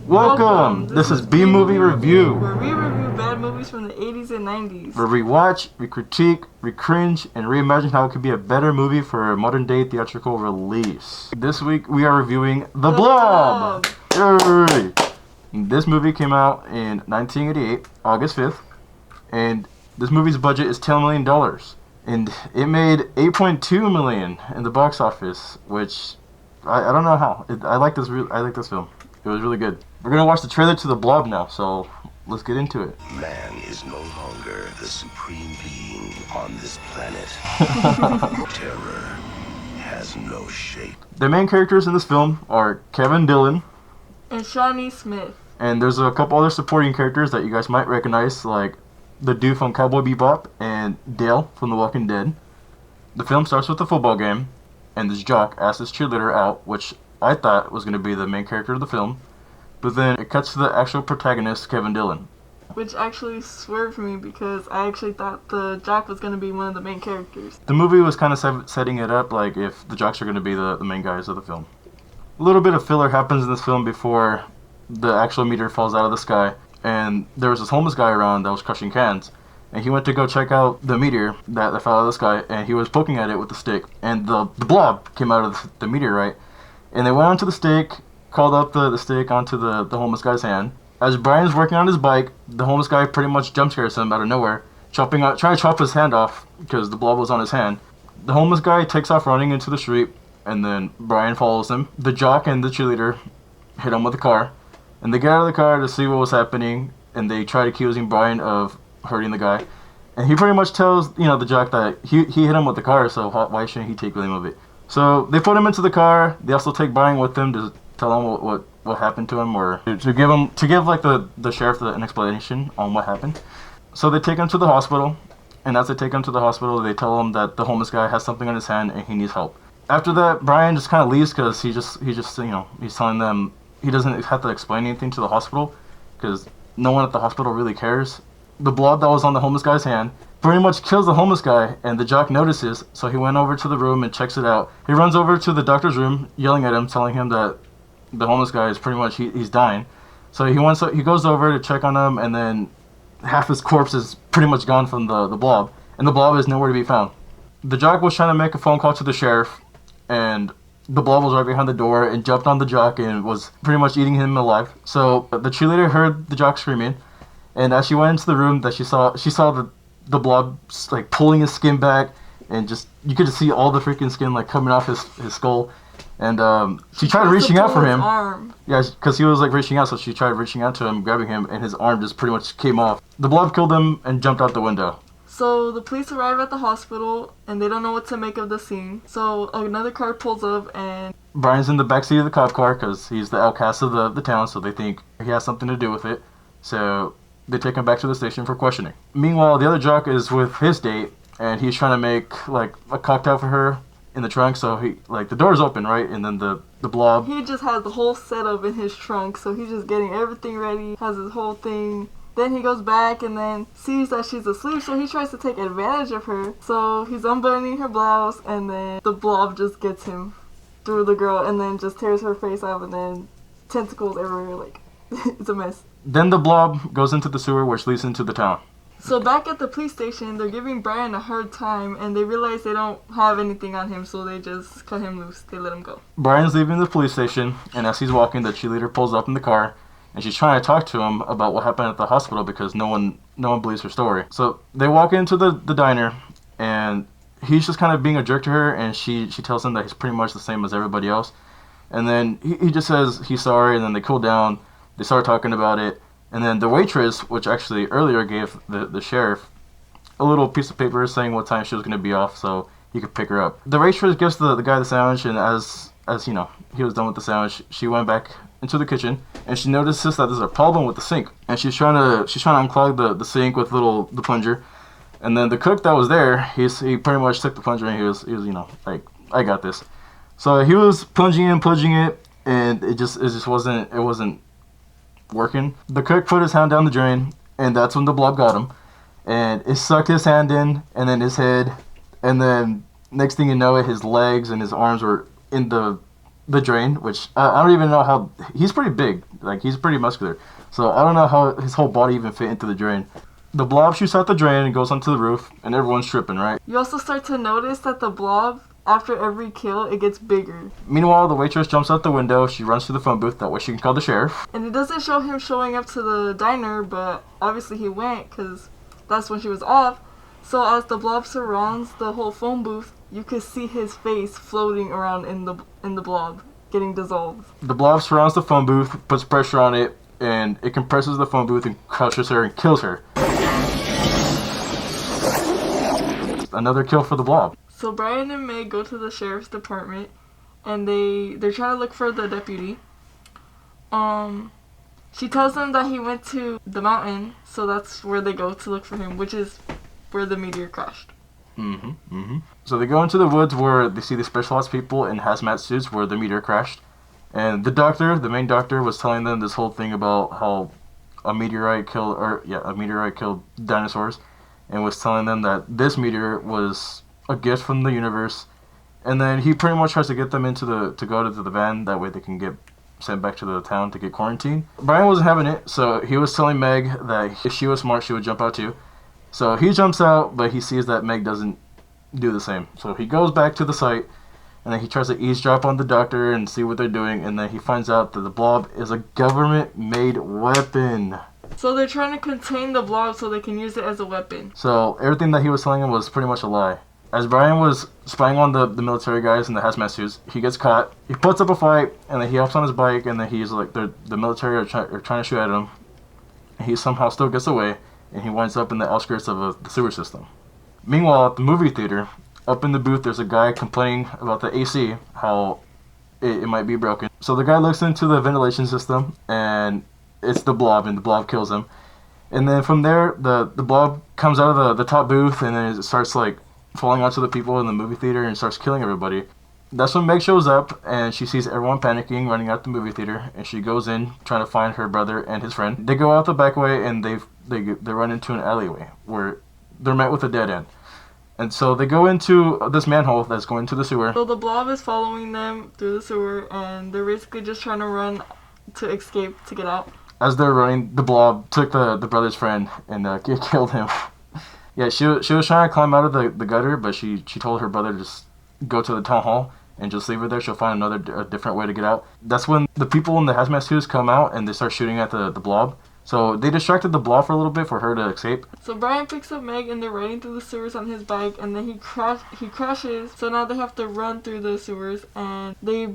Welcome! This is B Movie Review, where we review bad movies from the 80s and 90s. where we watch, we critique, we cringe, and reimagine how it could be a better movie for a modern day theatrical release. This week we are reviewing The Blob! Yay! This movie came out in 1988, August 5th, and this movie's budget is $10 million. And it made $8.2 million in the box office, which I don't know how. I like this film. It was really good. We're gonna watch the trailer to The Blob now, so let's get into it. Man is no longer the supreme being on this planet. Terror has no shape. The main characters in this film are Kevin Dillon and Shawnee Smith. And there's a couple other supporting characters that you guys might recognize, like the dude from Cowboy Bebop and Dale from The Walking Dead. The film starts with a football game, and this jock asks this cheerleader out, which I thought was going to be the main character of the film, but then it cuts to the actual protagonist, Kevin Dillon. Which actually swerved me because I actually thought the jock was going to be one of the main characters. The movie was kind of setting it up like if the jocks are going to be the main guys of the film. A little bit of filler happens in this film before the actual meteor falls out of the sky, and there was this homeless guy around that was crushing cans. And he went to go check out the meteor that fell out of the sky, and he was poking at it with the stick. And the blob came out of the meteorite. And they went onto the stick, called up the stick onto the homeless guy's hand. As Brian's working on his bike, the homeless guy pretty much jump scares him out of nowhere, trying to chop his hand off because the blob was on his hand. The homeless guy takes off running into the street, and then Brian follows him. The jock and the cheerleader hit him with a car, and they get out of the car to see what was happening, and they tried accusing Brian of hurting the guy. And he pretty much tells, the jock that he hit him with the car, so why shouldn't he take blame of it? So they put him into the car. They also take Brian with them to tell him what happened to him, or to give like the sheriff an explanation on what happened. So they take him to the hospital, and as they take him to the hospital, they tell him that the homeless guy has something on his hand and he needs help. After that, Brian just kind of leaves because he's telling them he doesn't have to explain anything to the hospital because no one at the hospital really cares. The blob that was on the homeless guy's hand pretty much kills the homeless guy, and the jock notices, so he went over to the room and checks it out. He runs over to the doctor's room, yelling at him, telling him that the homeless guy is pretty much he's dying. So he goes over to check on him, and then half his corpse is pretty much gone from the blob, and the blob is nowhere to be found. The jock was trying to make a phone call to the sheriff, and the blob was right behind the door and jumped on the jock and was pretty much eating him alive. So the cheerleader heard the jock screaming, and as she went into the room, that she saw the blob like pulling his skin back, and just you could just see all the freaking skin like coming off his skull. And she tried reaching out for him. Arm. Yeah, because he was like reaching out, so she tried reaching out to him, grabbing him, and his arm just pretty much came off. The blob killed him and jumped out the window. So the police arrive at the hospital, and they don't know what to make of the scene. So another car pulls up, and Brian's in the backseat of the cop car because he's the outcast of the town, so they think he has something to do with it. So they take him back to the station for questioning. Meanwhile, the other jock is with his date, and he's trying to make like a cocktail for her in the trunk. So the door's open, right? And then the blob. He just has the whole setup in his trunk, so he's just getting everything ready, has his whole thing. Then he goes back and then sees that she's asleep, so he tries to take advantage of her. So he's unbuttoning her blouse, and then the blob just gets him through the girl, and then just tears her face off, and then tentacles everywhere. Like it's a mess. Then the blob goes into the sewer, which leads into the town. So back at the police station, they're giving Brian a hard time, and they realize they don't have anything on him, so they just cut him loose. They let him go. Brian's leaving the police station, and as he's walking, the cheerleader pulls up in the car, and she's trying to talk to him about what happened at the hospital because no one believes her story. So they walk into the diner, and he's just kind of being a jerk to her, and she tells him that he's pretty much the same as everybody else. And then he just says he's sorry, and then they cool down. They start talking about it, and then the waitress, which actually earlier gave the sheriff a little piece of paper saying what time she was going to be off so he could pick her up. The waitress gives the guy the sandwich, and as he was done with the sandwich, she went back into the kitchen, and she notices that there's a problem with the sink, and she's trying to unclog the sink with the plunger. And then the cook that was there, he pretty much took the plunger, and he was like, I got this. So he was plunging it, and it just wasn't working. The cook put his hand down the drain, and that's when the blob got him, and it sucked his hand in, and then his head, and then next thing you know, his legs and his arms were in the the drain, which I don't even know how. He's pretty big, like he's pretty muscular, so I don't know how his whole body even fit into the drain. The blob shoots out the drain and goes onto the roof, and everyone's tripping, right? You also start to notice that the blob, after every kill, it gets bigger. Meanwhile, the waitress jumps out the window. She runs to the phone booth. That way she can call the sheriff. And it doesn't show him showing up to the diner, but obviously he went because that's when she was off. So as the blob surrounds the whole phone booth, you could see his face floating around in the blob, getting dissolved. The blob surrounds the phone booth, puts pressure on it, and it compresses the phone booth and crushes her and kills her. Another kill for the blob. So Brian and Meg go to the sheriff's department, and they're trying to look for the deputy. She tells them that he went to the mountain, so that's where they go to look for him, which is where the meteor crashed. So they go into the woods where they see the specialized people in hazmat suits where the meteor crashed. And the doctor, the main doctor, was telling them this whole thing about how a meteorite killed dinosaurs, and was telling them that this meteor was a gift from the universe. And then he pretty much tries to get them to go to the van, that way they can get sent back to the town to get quarantined. Brian wasn't having it, so he was telling Meg that if she was smart, she would jump out too. So he jumps out, but he sees that Meg doesn't do the same. So he goes back to the site, and then he tries to eavesdrop on the doctor and see what they're doing, and then he finds out that the blob is a government-made weapon. So they're trying to contain the blob so they can use it as a weapon. So everything that he was telling him was pretty much a lie. As Brian was spying on the military guys in the hazmat suits, he gets caught. He puts up a fight, and then he hops on his bike, and then he's like, the military are trying to shoot at him. He somehow still gets away, and he winds up in the outskirts of the sewer system. Meanwhile, at the movie theater, up in the booth, there's a guy complaining about the AC, how it might be broken. So the guy looks into the ventilation system, and it's the blob, and the blob kills him. And then from there, the blob comes out of the top booth, and then it starts like falling onto the people in the movie theater and starts killing everybody. That's when Meg shows up, and she sees everyone panicking, running out the movie theater, and she goes in trying to find her brother and his friend. They go out the back way, and they run into an alleyway where they're met with a dead end. And so they go into this manhole that's going to the sewer. So the blob is following them through the sewer, and they're basically just trying to run to escape, to get out. As they're running, the blob took the brother's friend and killed him. Yeah, she was trying to climb out of the gutter, but she told her brother to just go to the town hall and just leave her there. She'll find a different way to get out. That's when the people in the hazmat suits come out and they start shooting at the blob. So they distracted the blob for a little bit for her to escape. So Brian picks up Meg, and they're riding through the sewers on his bike, and then he crashes. So now they have to run through the sewers, and they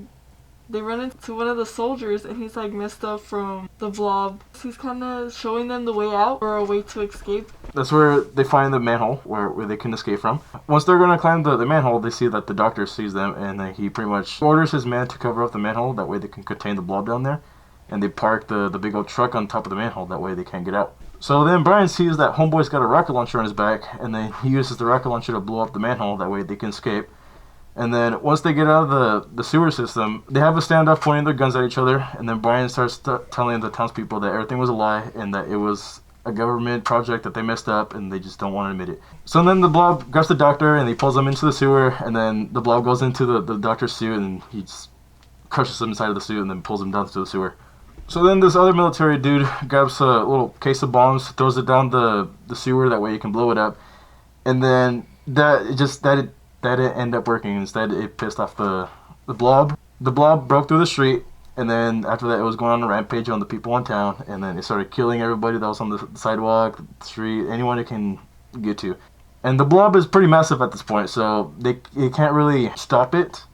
run into one of the soldiers, and he's like messed up from the blob. He's kind of showing them the way out, or a way to escape. That's where they find the manhole where they can escape from. Once they're going to climb the manhole, they see that the doctor sees them, and then he pretty much orders his men to cover up the manhole. That way they can contain the blob down there. And they park the big old truck on top of the manhole. That way they can't get out. So then Brian sees that Homeboy's got a rocket launcher on his back, and then he uses the rocket launcher to blow up the manhole. That way they can escape. And then once they get out of the sewer system, they have a standoff pointing their guns at each other. And then Brian starts telling the townspeople that everything was a lie and that it was a government project that they messed up, and they just don't want to admit it. So then the blob grabs the doctor, and he pulls him into the sewer. And then the blob goes into the doctor's suit, and he just crushes him inside of the suit and then pulls him down to the sewer. So then this other military dude grabs a little case of bombs, throws it down the sewer, that way you can blow it up. And then that didn't end up working. Instead, it pissed off the blob. The blob broke through the street, and then after that, it was going on a rampage on the people in town, and then it started killing everybody that was on the sidewalk, the street, anyone it can get to. And the blob is pretty massive at this point, so they can't really stop it.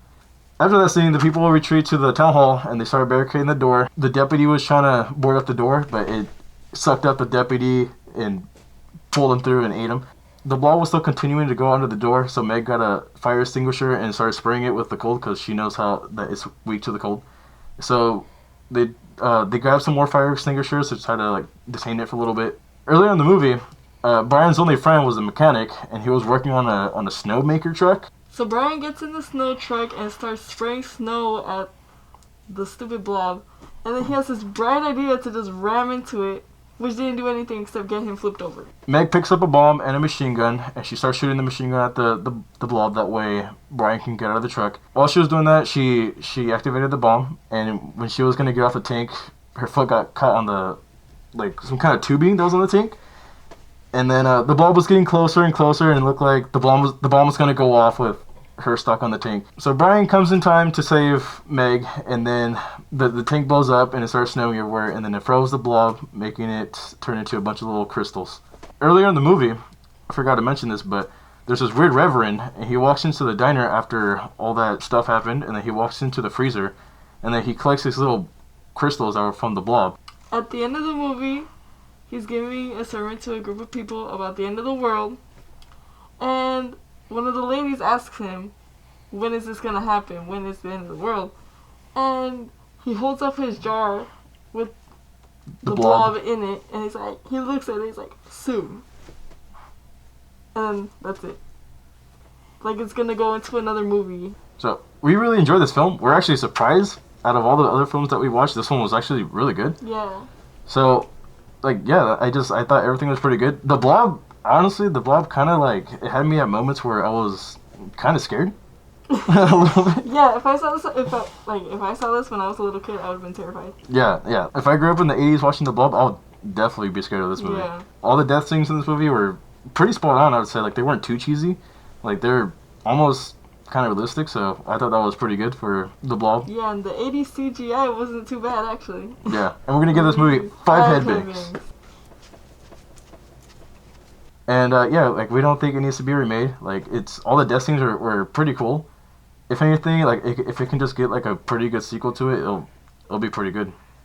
After that scene, the people retreat to the town hall, and they started barricading the door. The deputy was trying to board up the door, but it sucked up the deputy and pulled him through and ate him. The blob was still continuing to go under the door, so Meg got a fire extinguisher and started spraying it with the cold because she knows how that it's weak to the cold. So they grabbed some more fire extinguishers to try to detain it for a little bit. Earlier in the movie, Brian's only friend was a mechanic, and he was working on a snowmaker truck. So Brian gets in the snow truck and starts spraying snow at the stupid blob. And then he has this bright idea to just ram into it. which didn't do anything except get him flipped over. Meg picks up a bomb and a machine gun, and she starts shooting the machine gun at the blob. That way, Brian can get out of the truck. While she was doing that, she activated the bomb, and when she was gonna get off the tank, her foot got caught on the some kind of tubing that was on the tank. And then the blob was getting closer and closer, and it looked like the bomb was gonna go off with her stuck on the tank. So Brian comes in time to save Meg, and then the tank blows up and it starts snowing everywhere, and then it froze the blob, making it turn into a bunch of little crystals. Earlier in the movie, I forgot to mention this, but there's this weird reverend, and he walks into the diner after all that stuff happened, and then he walks into the freezer, and then he collects these little crystals that were from the blob. At the end of the movie, he's giving a sermon to a group of people about the end of the world, and one of the ladies asks him, when is this gonna happen? When is the end of the world? And he holds up his jar with the blob in it, and he's like, he looks at it, he's like, soon. And that's it. Like, it's gonna go into another movie. So, we really enjoyed this film. We're actually surprised, out of all the other films that we watched, this one was actually really good. Yeah. So, I thought everything was pretty good. The blob, honestly, kind of it had me at moments where I was kind of scared. A little bit. Yeah, if I saw this when I was a little kid, I would have been terrified. Yeah. If I grew up in the 80s watching The Blob, I would definitely be scared of this movie. Yeah. All the death scenes in this movie were pretty spot on, I would say. They weren't too cheesy. They're almost kind of realistic, so I thought that was pretty good for The Blob. Yeah, and the 80s CGI wasn't too bad, actually. Yeah, and we're going to give this movie 5 headbangs. And we don't think it needs to be remade. It's all the death scenes were pretty cool. If anything, if it can just get a pretty good sequel to it, it'll be pretty good.